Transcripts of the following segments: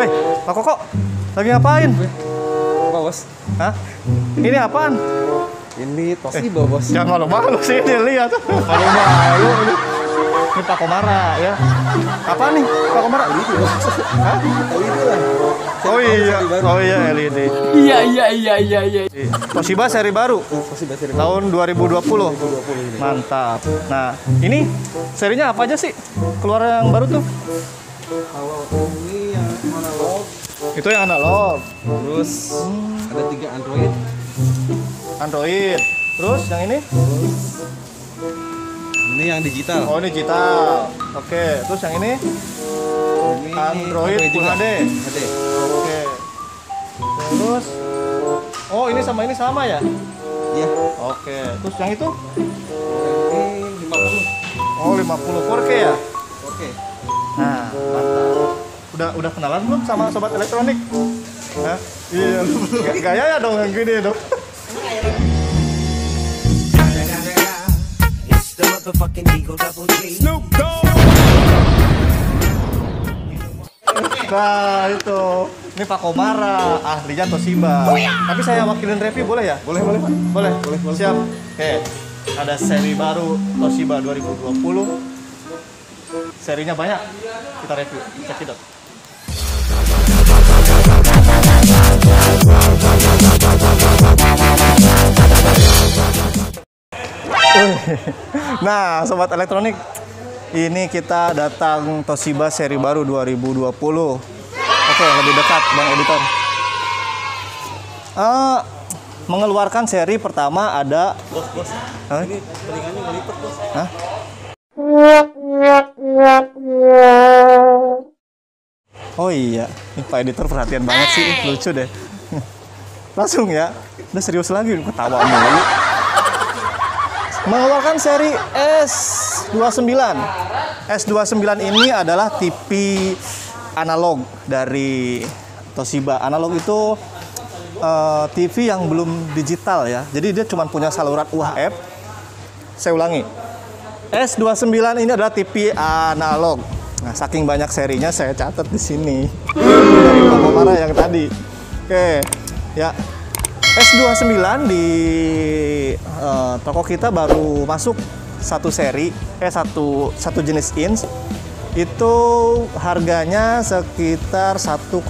Hei, Pak Koko, lagi ngapain? Apa bos? Hah? Ini apaan? Ini Toshiba bos. Jangan malu-malu sih, ini lihat. Malu-malu ini. Ini Pak Komara ya. Apa nih Pak Komara? LED bos. Hah? LED lah. Oh iya, oh iya LED. Iya. Toshiba seri baru Toshiba seri tahun 2020. 2020 ini. Mantap. Nah, ini serinya apa aja sih? Keluar yang baru tuh? Kalau ini yang analog, Itu yang analog. terus ada 3 Android, Android. Terus yang ini? ini yang digital. Oh, ini digital. Oke, terus yang ini? Ini Android Full juga. HD. HD. Oke. Terus oh, ini sama ya? Iya. Oke. Terus yang itu? Ini 50. Oh, 50 4K ya? Oke. Nah, mantap. Udah kenalan belum sama sobat elektronik? Hah? Iya. Gaya ya dong yang gini dong. It's the motherfucking Eagle Double G. Nah, itu. Ini Pak Komara, ahlinya Toshiba. Tapi saya wakilin Revi boleh ya? Boleh Pak. Boleh? Boleh. Siap. Oke. Ada seri baru Toshiba 2020. Serinya banyak. Kita review. Cekidot. Nah, sobat elektronik, ini kita datang Toshiba seri baru 2020. Oke, lebih dekat Bang Editor. Mengeluarkan seri pertama ada Bos. Hah? Ini telinganya ngelipet bos. Hah? Oh iya, ini Pak Editor perhatian banget sih, lucu deh. Langsung ya, udah serius lagi, ketawa mulu. Mengeluarkan seri S29. S29 ini adalah TV analog dari Toshiba. Analog itu TV yang belum digital ya. Jadi dia cuma punya saluran UHF. Saya ulangi. S29 ini adalah TV analog. Nah, saking banyak serinya saya catat di sini. Dari Pak Komara yang tadi. Oke, ya. S29 di toko kita baru masuk satu seri, satu jenis ins. Itu harganya sekitar 1,8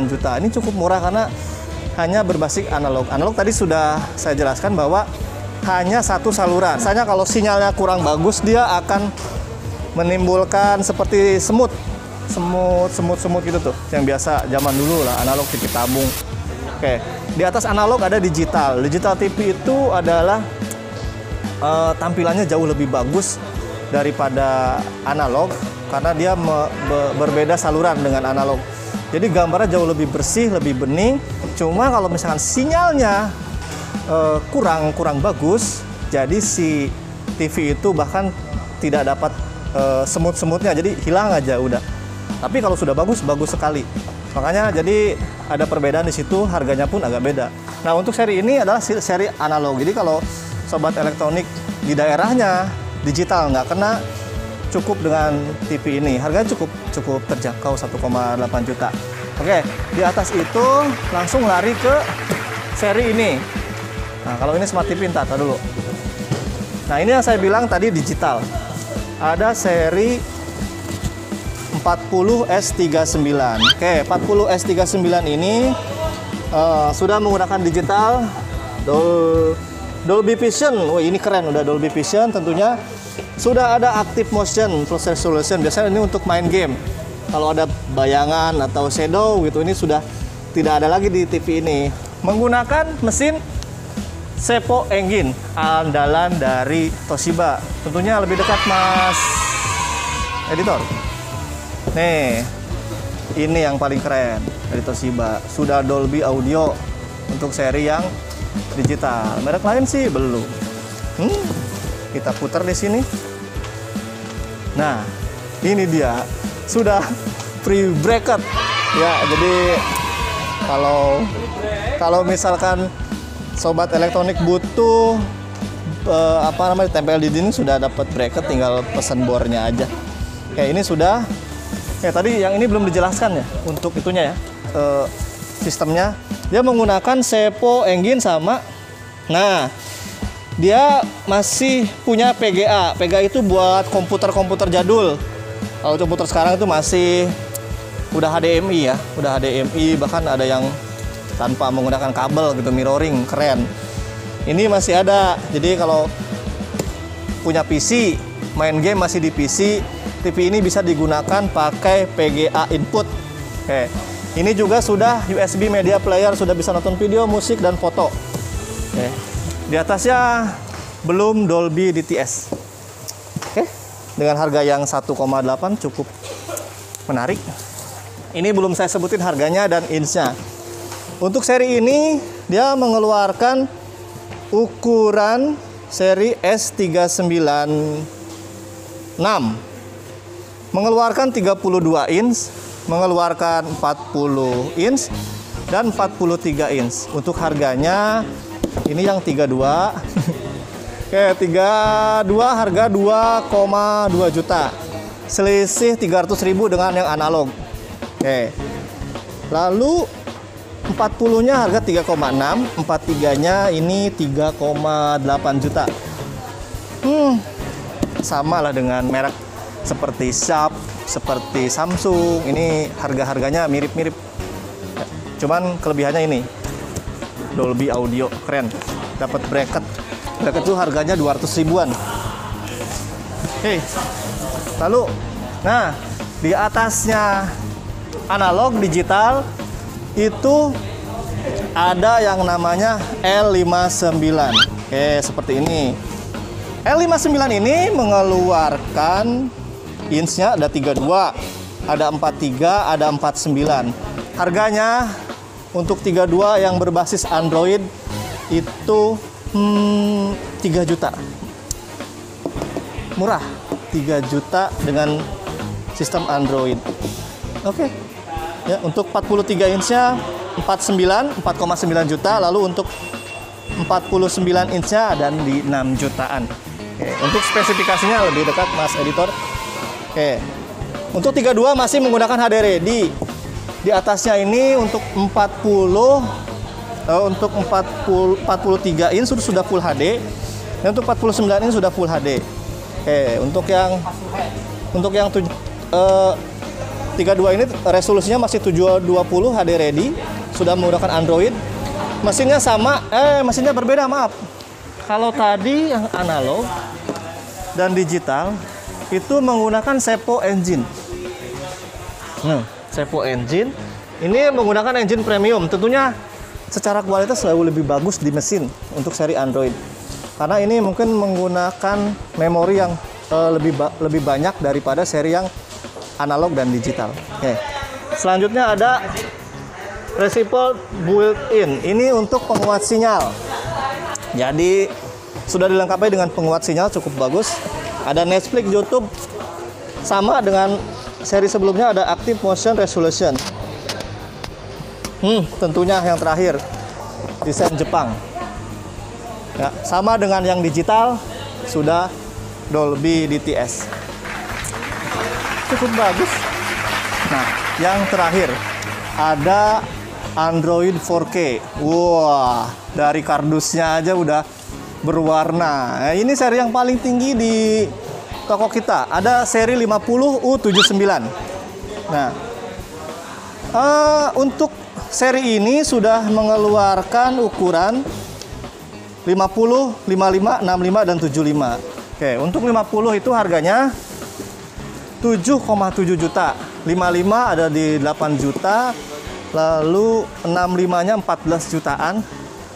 juta. Ini cukup murah karena hanya berbasis analog. Analog tadi sudah saya jelaskan bahwa hanya satu saluran. Misalnya kalau sinyalnya kurang bagus, dia akan menimbulkan seperti semut gitu tuh, yang biasa zaman dulu lah, analog TV tabung. Oke, di atas analog ada digital. Digital TV itu adalah tampilannya jauh lebih bagus daripada analog karena dia berbeda saluran dengan analog. Jadi gambarnya jauh lebih bersih, lebih bening. Cuma kalau misalkan sinyalnya kurang bagus, jadi si TV itu bahkan tidak dapat semut-semutnya, jadi hilang aja udah. Tapi kalau sudah bagus sekali. Makanya jadi ada perbedaan di situ, harganya pun agak beda. Nah, untuk seri ini adalah seri analog. Jadi kalau sobat elektronik di daerahnya digital nggak kena, cukup dengan TV ini. Harganya cukup terjangkau 1,8 juta. Oke, di atas itu langsung lari ke seri ini. Nah, kalau ini Smart TV tar dulu. Nah, ini yang saya bilang tadi digital. Ada seri 40S39. Oke, 40S39 ini sudah menggunakan digital Dolby Vision. Wah, ini keren, udah Dolby Vision tentunya. Sudah ada Active Motion Plus Resolution. Biasanya ini untuk main game. Kalau ada bayangan atau shadow gitu, ini sudah tidak ada lagi di TV ini. Menggunakan mesin Sepo Engine andalan dari Toshiba. Tentunya lebih dekat Mas Editor. Nih, ini yang paling keren dari Toshiba. Sudah Dolby Audio untuk seri yang digital. Merek lain sih belum. Kita putar di sini. Nah, ini dia sudah free bracket ya. Jadi kalau misalkan sobat elektronik butuh tempel di sini, sudah dapat bracket, tinggal pesen bornya aja. Oke, ini sudah Ya tadi yang ini belum dijelaskan ya untuk itunya ya, sistemnya. Dia menggunakan Sepo engine sama. Nah, dia masih punya PGA. PGA itu buat komputer-komputer jadul. Kalau komputer sekarang itu masih udah HDMI ya, udah HDMI, bahkan ada yang tanpa menggunakan kabel gitu, mirroring, keren. Ini masih ada. Jadi kalau punya PC, main game masih di PC, TV ini bisa digunakan pakai PGA input. Oke. Ini juga sudah USB media player, sudah bisa nonton video, musik, dan foto. Oke. Di atasnya belum Dolby DTS. Oke. Dengan harga yang 1,8 cukup menarik. Ini belum saya sebutin harganya dan inch-nya. Untuk seri ini dia mengeluarkan ukuran seri S396. Mengeluarkan 32 inch, mengeluarkan 40 inch dan 43 inch. Untuk harganya ini yang 32. Oke, 32 harga 2,2 juta. Selisih 300.000 dengan yang analog. Oke. Lalu 40-nya harga 3,6, 43-nya ini 3,8 juta. Sama lah dengan merek seperti Sharp, seperti Samsung. Ini harga-harganya mirip-mirip. Cuman kelebihannya ini Dolby Audio, keren. Dapat bracket. Bracket itu harganya 200 ribuan. Oke. Lalu, nah, di atasnya analog digital itu ada yang namanya L59. Oke, seperti ini. L59 ini mengeluarkan inch-nya ada 32, ada 43, ada 49. Harganya untuk 32 yang berbasis Android itu 3 juta. Murah, 3 juta dengan sistem Android. Oke. Ya, untuk 43 inch-nya 4,9 juta, lalu untuk 49 inch-nya dan di 6 jutaan. Oke, untuk spesifikasinya lebih dekat Mas Editor. Oke. Untuk 32 masih menggunakan HD ready. Di atasnya ini untuk 43 inch sudah full HD. Dan untuk 49 inch sudah full HD. Oke, untuk yang 32 ini resolusinya masih 720 HD ready, sudah menggunakan Android. Mesinnya sama, mesinnya berbeda, maaf. Kalau tadi yang analog dan digital itu menggunakan Sepo engine. Sepo engine ini menggunakan engine premium. Tentunya secara kualitas jauh lebih bagus di mesin untuk seri Android. Karena ini mungkin menggunakan memori yang lebih banyak daripada seri yang analog dan digital. Oke. Selanjutnya ada receiver built-in. Ini untuk penguat sinyal. Jadi sudah dilengkapi dengan penguat sinyal cukup bagus. Ada Netflix, YouTube. Sama dengan seri sebelumnya ada Active Motion Resolution. Tentunya yang terakhir desain Jepang. Ya, sama dengan yang digital sudah Dolby DTS. Cukup bagus. Nah, yang terakhir ada Android 4K. Wah, dari kardusnya aja udah berwarna. Nah, ini seri yang paling tinggi di toko kita. Ada seri 50 U79. Nah, untuk seri ini sudah mengeluarkan ukuran 50, 55, 65, dan 75. Oke, untuk 50 itu harganya 7,7 juta. 55 ada di 8 juta. Lalu 65-nya 14 jutaan.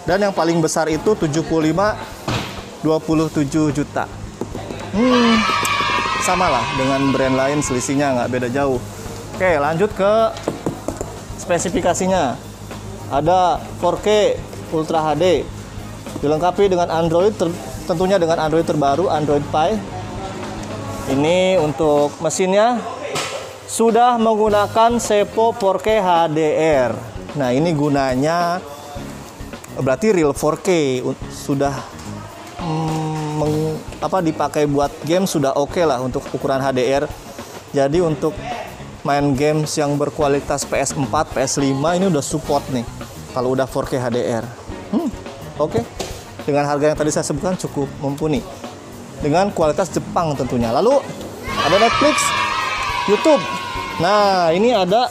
Dan yang paling besar itu 75, 27 juta. Sama lah dengan brand lain, selisihnya nggak beda jauh. Oke, lanjut ke spesifikasinya. Ada 4K Ultra HD. Dilengkapi dengan Android, tentunya dengan Android terbaru, Android Pie. Ini untuk mesinnya sudah menggunakan Sepo 4K HDR. Nah, ini gunanya berarti real 4K. Sudah dipakai buat game sudah oke lah untuk ukuran HDR. Jadi untuk main games yang berkualitas PS4, PS5 ini udah support nih. Kalau udah 4K HDR. Oke. Dengan harga yang tadi saya sebutkan cukup mumpuni. Dengan kualitas Jepang tentunya. Lalu ada Netflix, YouTube. Nah, ini ada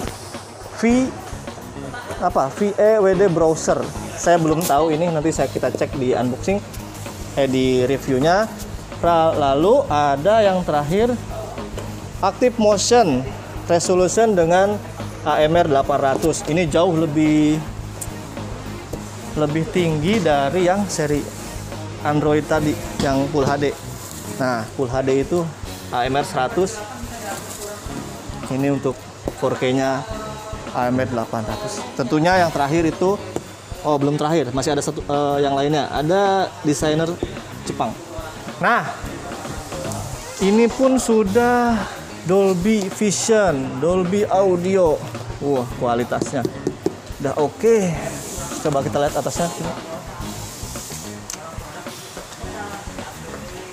VEWD browser. Saya belum tahu ini, nanti kita cek di unboxing, di reviewnya. Lalu ada yang terakhir Active Motion Resolution dengan AMR 800. Ini jauh lebih tinggi dari yang seri Android tadi yang Full HD. Nah, Full HD itu AMR 100. Ini untuk 4K-nya AMR 800. Tentunya yang terakhir itu belum terakhir, masih ada satu yang lainnya. Ada desainer Jepang. Nah, ini pun sudah Dolby Vision, Dolby Audio. Wah, kualitasnya udah oke. Coba kita lihat atasnya.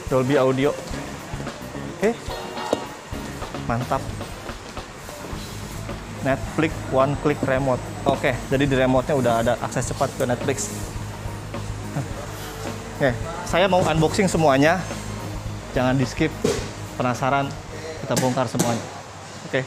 Dolby Audio. Oke. Mantap. Netflix one click remote. Oke, jadi di remote-nya udah ada akses cepat ke Netflix. Oke, saya mau unboxing semuanya. Jangan di skip. Penasaran? Kita bongkar semuanya. Oke.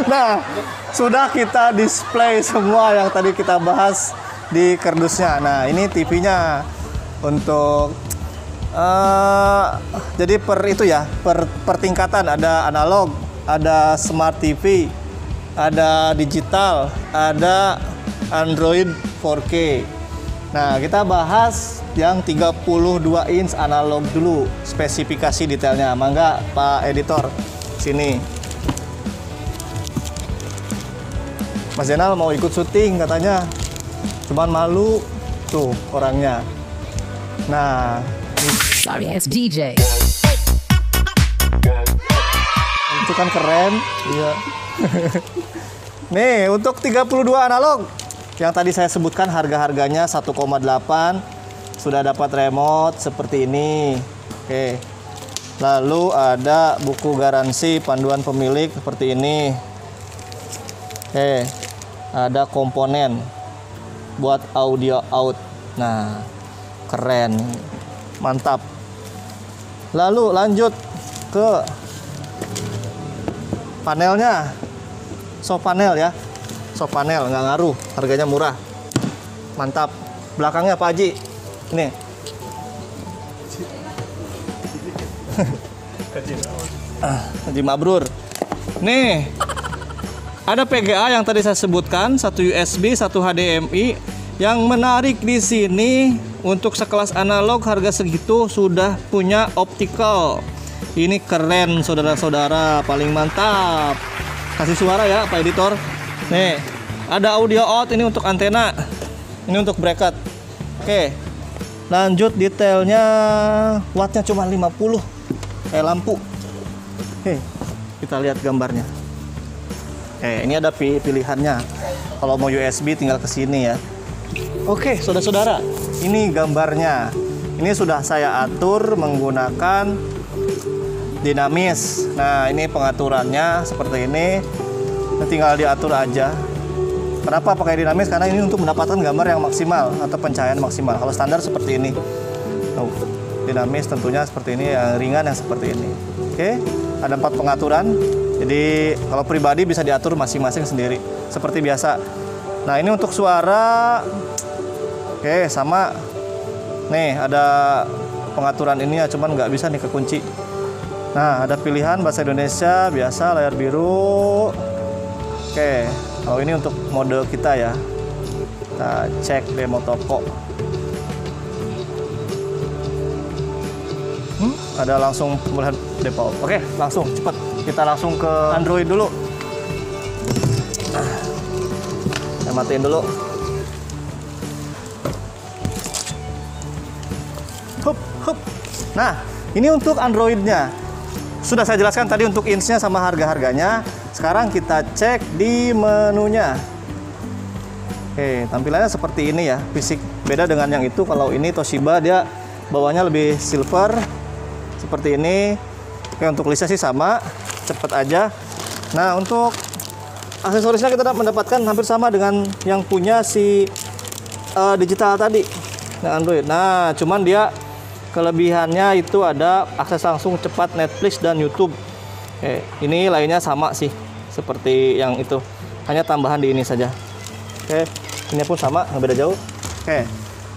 Nah, sudah kita display semua yang tadi kita bahas di kardusnya. Nah, ini TV-nya untuk jadi per tingkatan, ada analog, ada smart TV, ada digital, ada Android 4K. Nah, kita bahas yang 32 inch analog dulu, spesifikasi detailnya. Mangga Pak Editor, sini. Mas Zainal mau ikut syuting katanya, cuman malu tuh orangnya. Nah, Sorry, it's DJ. itu kan keren, iya. Nih, untuk 32 analog yang tadi saya sebutkan harga-harganya 1,8, sudah dapat remote seperti ini. Oke. Lalu ada buku garansi, panduan pemilik seperti ini. Oke. Ada komponen buat audio out. Nah, keren. Mantap. Lalu lanjut ke panelnya. Soft panel ya. Soft panel, nggak ngaruh, harganya murah. Mantap. Belakangnya Pak Haji. Ini. Haji Mabrur. Nih. Ada PGA yang tadi saya sebutkan, satu USB, satu HDMI. Yang menarik di sini untuk sekelas analog harga segitu sudah punya optical. Ini keren saudara-saudara, paling mantap. Kasih suara ya Pak Editor. Nih, ada audio out ini untuk antena. Ini untuk bracket. Oke. Lanjut detailnya, wattnya cuma 50. Kayak lampu. Oke, kita lihat gambarnya. Oke, ini ada pilihannya. Kalau mau USB tinggal ke sini ya. Oke, saudara-saudara, ini gambarnya. Ini sudah saya atur menggunakan dinamis. Nah, ini pengaturannya seperti ini. Tinggal diatur aja. Kenapa pakai dinamis? Karena ini untuk mendapatkan gambar yang maksimal atau pencahayaan maksimal. Kalau standar seperti ini. Dinamis tentunya seperti ini, yang ringan yang seperti ini. Oke, ada 4 pengaturan. Jadi kalau pribadi bisa diatur masing-masing sendiri seperti biasa. Nah, ini untuk suara. Oke, sama. Nih, ada pengaturan ini ya, cuman nggak bisa nih kekunci. Nah, ada pilihan bahasa Indonesia, biasa, layar biru. Oke, kalau ini untuk mode kita ya. Kita cek demo toko. Ada langsung pemulihan default. Oke, langsung cepet. Kita langsung ke Android dulu. Saya matiin dulu. Hup, hup. Nah, ini untuk Androidnya. Sudah saya jelaskan tadi untuk ins-nya sama harga-harganya. Sekarang kita cek di menunya. Oke, tampilannya seperti ini ya. Fisik beda dengan yang itu. Kalau ini Toshiba dia bawahnya lebih silver. Seperti ini. Oke, untuk listnya sih sama. Cepet aja. Nah, untuk aksesorisnya kita mendapatkan hampir sama dengan yang punya si digital tadi. Nah, Android. Nah, cuman dia kelebihannya itu ada akses langsung cepat Netflix dan YouTube. Oke, ini lainnya sama sih seperti yang itu, hanya tambahan di ini saja. Oke, ini pun sama, nggak beda jauh. Oke,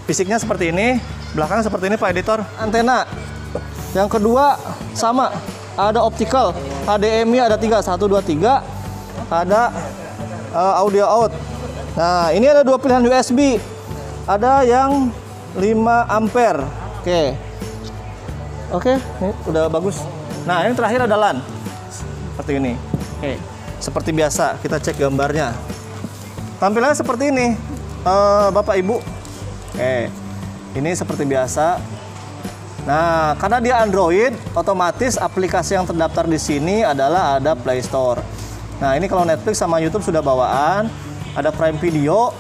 fisiknya seperti ini, belakang seperti ini Pak Editor. Antena yang kedua sama, ada optical, HDMI ada 3, 1, 2, 3, ada audio out. Nah, ini ada 2 pilihan USB, ada yang 5 ampere. Oke, ini udah bagus. Nah, ini terakhir ada LAN. Seperti ini. Oke, seperti biasa kita cek gambarnya. Tampilannya seperti ini, Bapak Ibu. Oke, ini seperti biasa. Nah, karena dia Android, otomatis aplikasi yang terdaftar di sini adalah ada Play Store. Nah, ini kalau Netflix sama YouTube sudah bawaan, ada Prime Video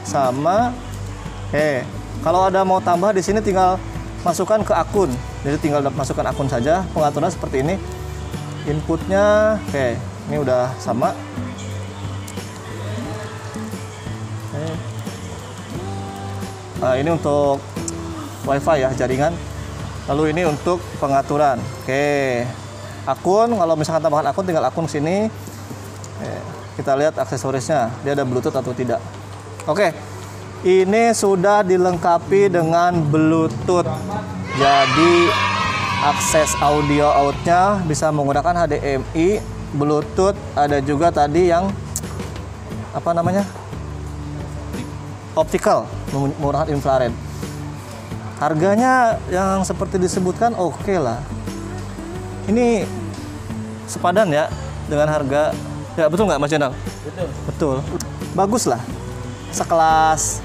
sama. Kalau ada mau tambah di sini tinggal masukkan ke akun. Jadi tinggal masukkan akun saja. Pengaturan seperti ini. Inputnya, ini udah sama. Nah, ini untuk WiFi ya, jaringan. Lalu ini untuk pengaturan. Akun, kalau misalkan tambahkan akun, tinggal akun sini. Kita lihat aksesorisnya, dia ada Bluetooth atau tidak. Ini sudah dilengkapi dengan Bluetooth. Jadi akses audio outnya bisa menggunakan HDMI, Bluetooth, ada juga tadi yang apa namanya? Optical, menggunakan infrared. Harganya yang seperti disebutkan oke lah. Ini sepadan ya dengan harga. Ya betul nggak Mas Jenal? Betul. Bagus lah. Sekelas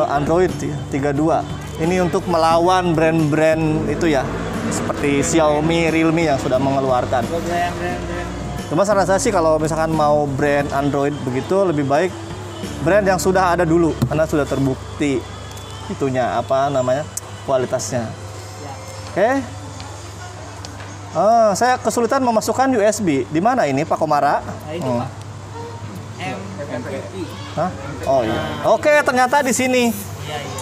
Android 32. Ini untuk melawan brand-brand itu ya, seperti Xiaomi, Realme yang sudah mengeluarkan. Cuma saran saya sih kalau misalkan mau brand Android begitu, lebih baik brand yang sudah ada dulu, karena sudah terbukti itunya apa namanya kualitasnya. Saya kesulitan memasukkan USB. Di mana ini Pak Komara? Oh iya. Ternyata di sini.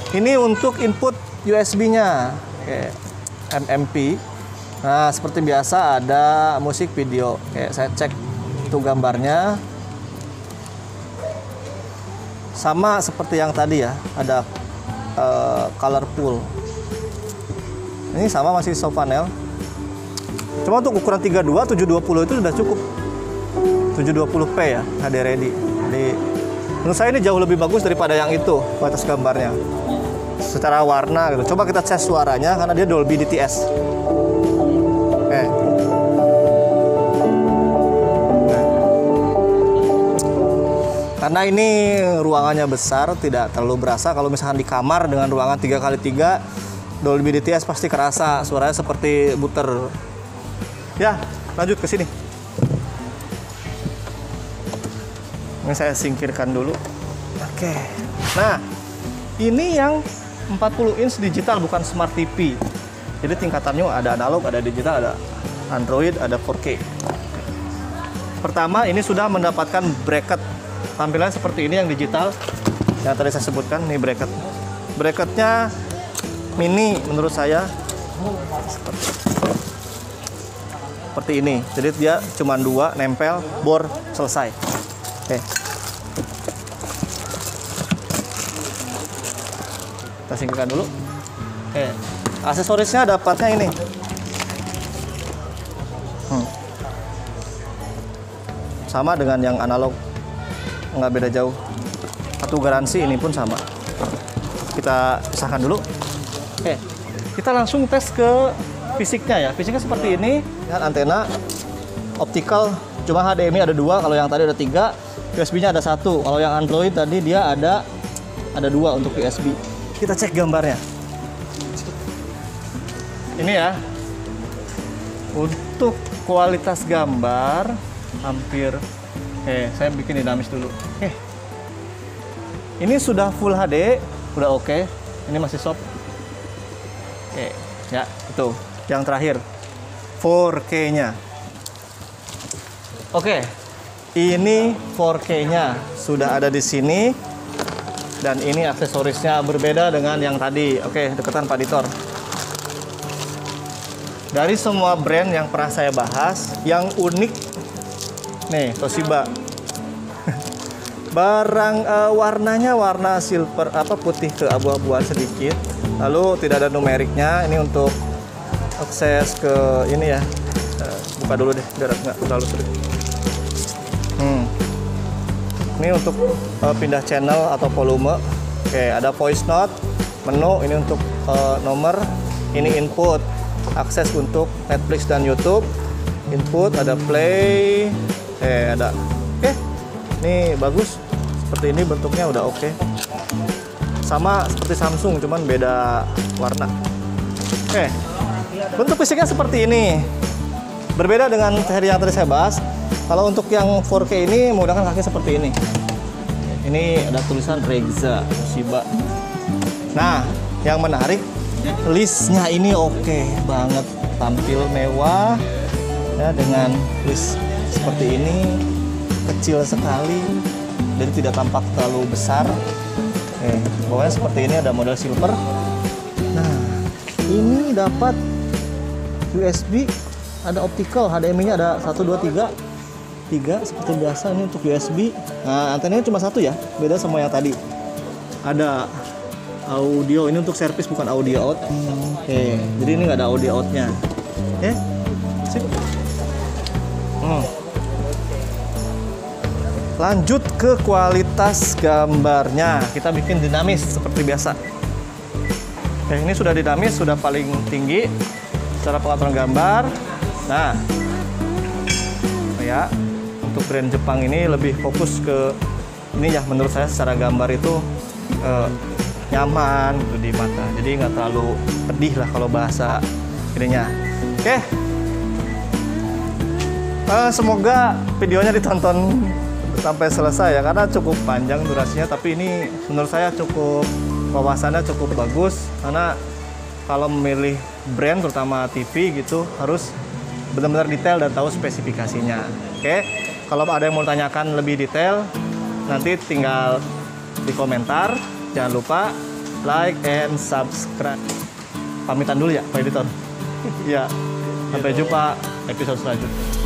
Ini untuk input USB-nya. MMP. Nah, seperti biasa ada musik video. Saya cek itu gambarnya. Sama seperti yang tadi ya, ada colorful. Ini sama masih soft panel. Cuma untuk ukuran 32, 720 itu sudah cukup. 720p ya, HD ready. Jadi menurut saya ini jauh lebih bagus daripada yang itu kualitas gambarnya. Secara warna gitu. Coba kita tes suaranya karena dia Dolby DTS. Karena ini ruangannya besar, tidak terlalu berasa. Kalau misalkan di kamar dengan ruangan 3x3 Dolby DTS pasti kerasa suaranya seperti muter. Ya, lanjut ke sini. Ini saya singkirkan dulu. Oke. Nah, ini yang 40 inch digital, bukan smart TV. Jadi tingkatannya ada analog, ada digital, ada Android, ada 4K. Pertama, ini sudah mendapatkan bracket. Tampilannya seperti ini yang digital. Yang tadi saya sebutkan, ini bracket. Bracketnya mini menurut saya. Seperti ini. Jadi dia cuma 2, nempel, bor, selesai. Oke. Kita singkirkan dulu. Oke. Aksesorisnya dapatnya ini. Sama dengan yang analog, nggak beda jauh. Satu garansi, ini pun sama. Kita pisahkan dulu. Oke, kita langsung tes ke fisiknya ya. Fisiknya seperti ini. Lihat antena optical, cuma HDMI ada 2. Kalau yang tadi ada 3, USB-nya ada 1. Kalau yang Android tadi dia ada 2 untuk USB. Kita cek gambarnya. Ini ya. Untuk kualitas gambar hampir, saya bikin dinamis dulu. Ini sudah full HD, udah oke. Ini masih soft. Ya itu yang terakhir 4K-nya. Oke, ini 4K-nya sudah ada di sini, dan ini aksesorisnya berbeda dengan yang tadi. Oke, deketan Pak Editor. Dari semua brand yang pernah saya bahas, yang unik nih Toshiba. Barang warnanya warna silver, putih ke abu-abuan sedikit. Lalu tidak ada numeriknya. Ini untuk akses ke ini ya. Buka dulu deh biar nggak terlalu sulit. Ini untuk pindah channel atau volume. Oke, ada voice note, menu. Ini untuk nomor. Ini input, akses untuk Netflix dan YouTube. Input, ada play. Ada. Oke, ini bagus. Seperti ini bentuknya udah oke. Sama seperti Samsung, cuman beda warna. Oke, bentuk fisiknya seperti ini. Berbeda dengan seri yang tadi saya bahas. Kalau untuk yang 4K ini menggunakan kaki seperti ini. Ini ada tulisan Reza Toshiba. Nah, yang menarik, listnya ini oke banget. Tampil mewah ya, dengan list seperti ini, kecil sekali, jadi tidak tampak terlalu besar. Bawahnya seperti ini, ada model silver. Nah, ini dapat USB, ada optical, HDMI-nya ada 1, 2, 3 seperti biasa. Ini untuk USB. Nah, antenanya cuma 1 ya, beda sama yang tadi. Ada audio, ini untuk service bukan audio out. Jadi ini nggak ada audio outnya. Sip. Lanjut ke kualitas gambarnya. Kita bikin dinamis seperti biasa. Ini sudah dinamis, sudah paling tinggi cara pengaturan gambar. Nah, ya, untuk brand Jepang ini lebih fokus ke ini ya, menurut saya secara gambar itu nyaman gitu di mata. Jadi nggak terlalu pedih lah kalau bahasa ininya. Oke. Semoga videonya ditonton sampai selesai ya, karena cukup panjang durasinya, tapi ini menurut saya cukup, wawasannya cukup bagus. Karena kalau memilih brand terutama TV gitu harus benar-benar detail dan tahu spesifikasinya. Oke, kalau ada yang mau tanyakan lebih detail nanti tinggal di komentar. Jangan lupa like and subscribe. Pamitan dulu ya Pak Editor. Ya, sampai jumpa episode selanjutnya.